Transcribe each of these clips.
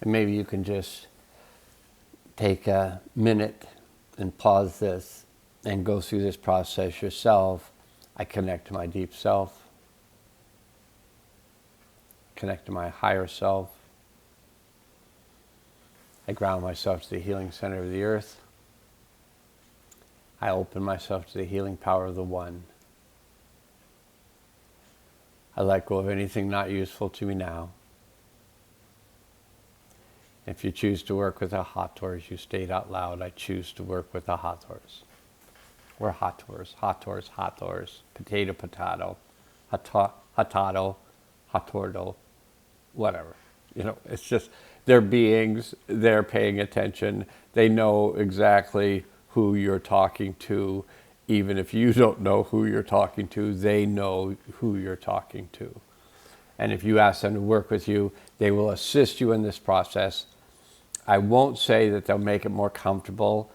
And maybe you can just take a minute and pause this and go through this process yourself. I connect to my deep self, connect to my higher self. I ground myself to the healing center of the earth. I open myself to the healing power of the One. I let go of anything not useful to me now. If you choose to work with a hot horse, you state out loud, I choose to work with a hot horse. We're hot horse, hot horse, hot horse, potato, potato, hotado, hotordo, whatever. You know, it's just, they're beings, they're paying attention, they know exactly who you're talking to. Even if you don't know who you're talking to, they know who you're talking to. And if you ask them to work with you, they will assist you in this process. I won't say that they'll make it more comfortable.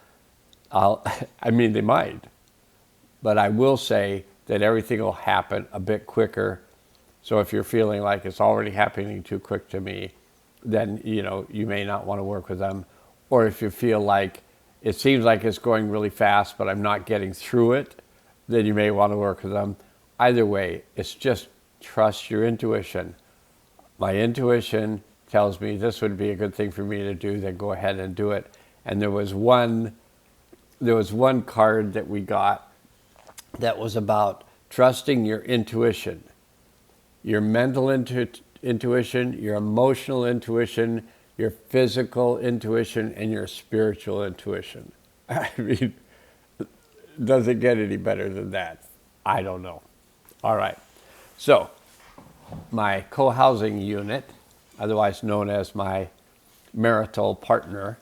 I mean, they might. But I will say that everything will happen a bit quicker. So if you're feeling like it's already happening too quick to me, then, you know, you may not want to work with them. Or if you feel like it seems like it's going really fast, but I'm not getting through it, then you may want to work with them. Either way, it's just trust your intuition. My intuition tells me this would be a good thing for me to do, then go ahead and do it. And there was one card that we got that was about trusting your intuition, your mental intuition, your emotional intuition, your physical intuition, and your spiritual intuition. I mean, does it get any better than that? I don't know. All right. So, my co-housing unit, otherwise known as my marital partner,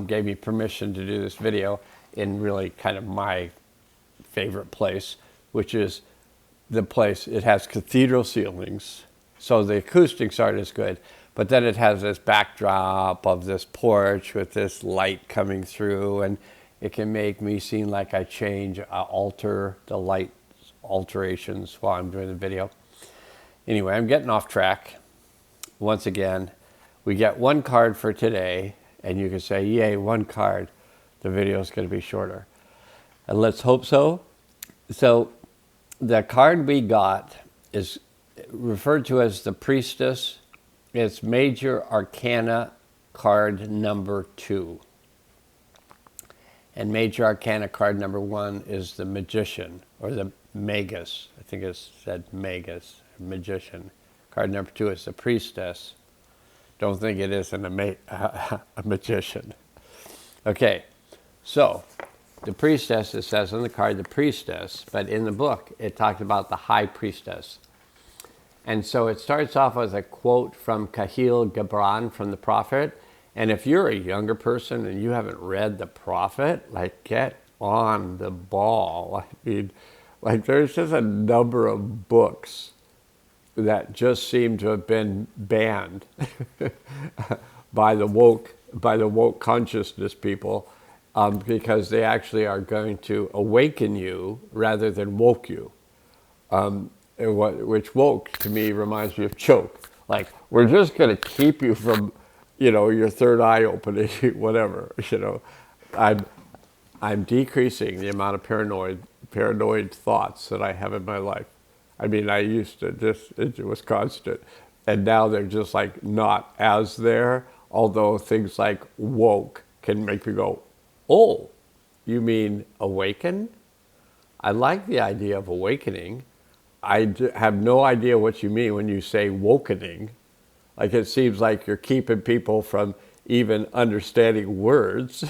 gave me permission to do this video in really kind of my favorite place, which is the place, it has cathedral ceilings, so the acoustics aren't as good, but then it has this backdrop of this porch with this light coming through, and it can make me seem like I alter the light alterations while I'm doing the video. Anyway, I'm getting off track. Once again, we get one card for today, and you can say, yay, one card. The video is going to be shorter. And let's hope so. So the card we got is referred to as the Priestess. It's Major Arcana card number 2. And Major Arcana card number 1 is the Magician, or the Magus. I think it's said Magus, Magician. Card number 2 is the Priestess. Don't think it isn't a magician. Okay, so the Priestess, it says on the card, the Priestess, but in the book, it talked about the High Priestess. And so it starts off with a quote from Kahlil Gibran from the Prophet. And if you're a younger person and you haven't read the Prophet, like, get on the ball. I mean, like, there's just a number of books that just seem to have been banned by the woke consciousness people, because they actually are going to awaken you rather than woke you. Which woke to me reminds me of choke. Like, we're just going to keep you from, you know, your third eye opening, whatever. You know, I'm decreasing the amount of paranoid thoughts that I have in my life. I mean, I used to it was constant. And now they're just like not as there, although things like woke can make me go, oh, you mean awaken? I like the idea of awakening. I have no idea what you mean when you say wokening. Like, it seems like you're keeping people from even understanding words.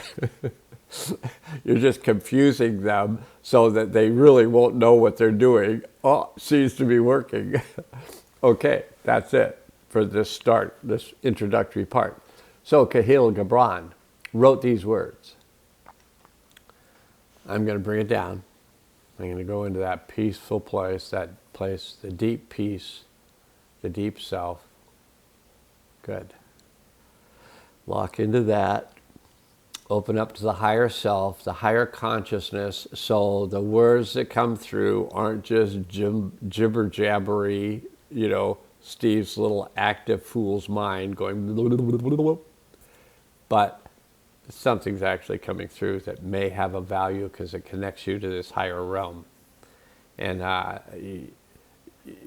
You're just confusing them so that they really won't know what they're doing. Oh, seems to be working. Okay, that's it for this introductory part. So Kahlil Gibran wrote these words. I'm going to bring it down. I'm going to go into that peaceful place, the deep peace, the deep self. Good. Lock into that. Open up to the higher self, the higher consciousness, so the words that come through aren't just jibber-jabbery, you know, Steve's little active fool's mind going, but something's actually coming through that may have a value because it connects you to this higher realm. And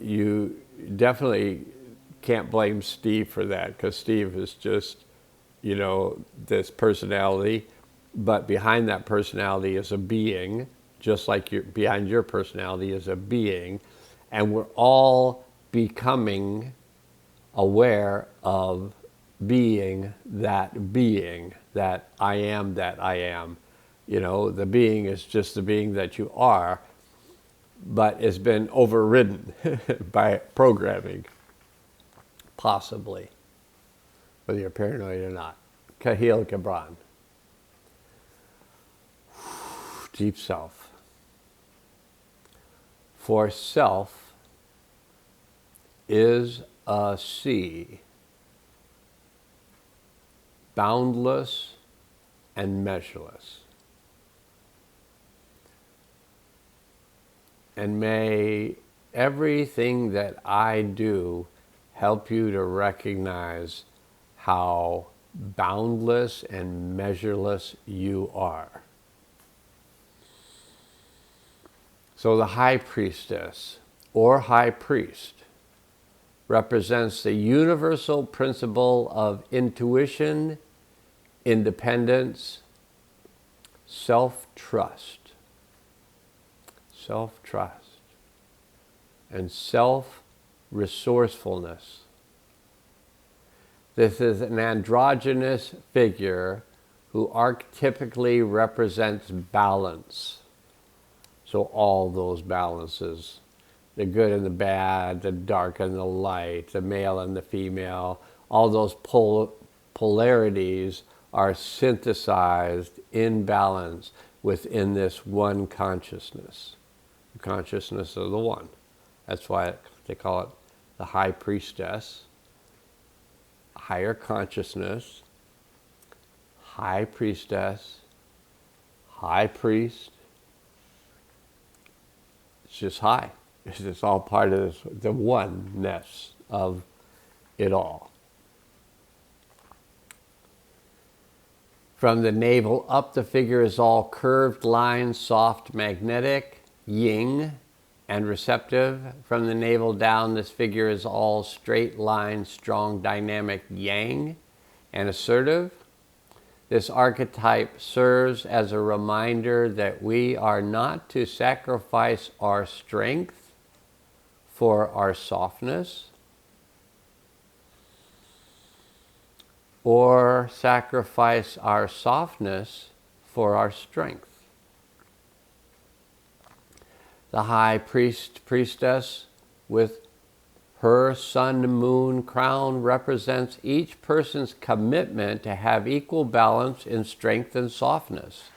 you definitely can't blame Steve for that, because Steve is just, this personality, but behind that personality is a being, just like behind your personality is a being, and we're all becoming aware of being that I am that I am. The being is just the being that you are, but it's been overridden by programming, possibly, whether you're paranoid or not. Kahil Gibran. Deep self. For self is a sea, boundless and measureless. And may everything that I do help you to recognize how boundless and measureless you are. So the High Priestess or High Priest represents the universal principle of intuition, independence, self-trust, and self-resourcefulness. This is an androgynous figure who archetypically represents balance. So all those balances, the good and the bad, the dark and the light, the male and the female, all those polarities are synthesized in balance within this one consciousness, the consciousness of the one. That's why they call it the High Priestess, higher consciousness, High Priestess, High Priest. It's just high. It's just all part of this, the oneness of it all. From the navel up, the figure is all curved lines, soft, magnetic, yin, and receptive. From the navel down, this figure is all straight lines, strong, dynamic, yang, and assertive. This archetype serves as a reminder that we are not to sacrifice our strength for our softness, or sacrifice our softness for our strength. The High Priestess with her sun-moon crown represents each person's commitment to have equal balance in strength and softness.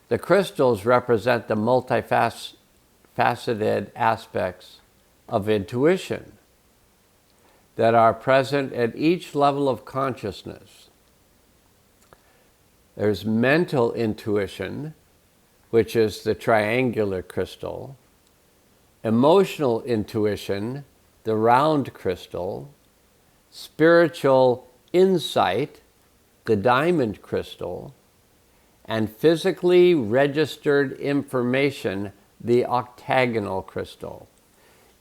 The crystals represent the multifaceted aspects of intuition that are present at each level of consciousness. There's mental intuition, which is the triangular crystal, emotional intuition, the round crystal, spiritual insight, the diamond crystal, and physically registered information, the octagonal crystal.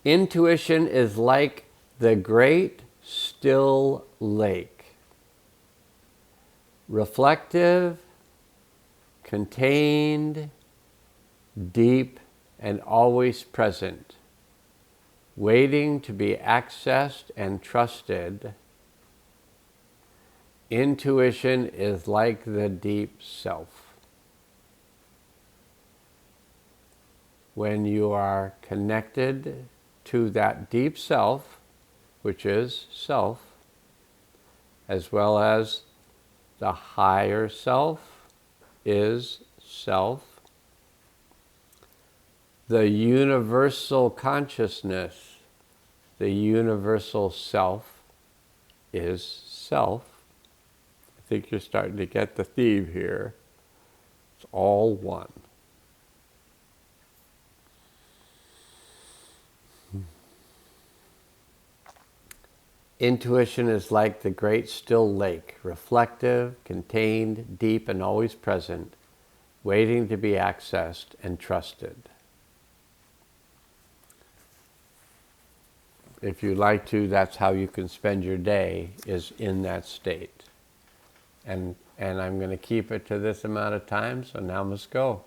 Intuition is like the great still lake, reflective, contained, deep, and always present, waiting to be accessed and trusted. Intuition is like the deep self. When you are connected to that deep self, which is self, as well as the higher self is self, the universal consciousness, the universal self is self. I think you're starting to get the theme here. It's all one. Intuition is like the great still lake, reflective, contained, deep, and always present, waiting to be accessed and trusted. If you like to, that's how you can spend your day, is in that state. And I'm going to keep it to this amount of time, so now must go.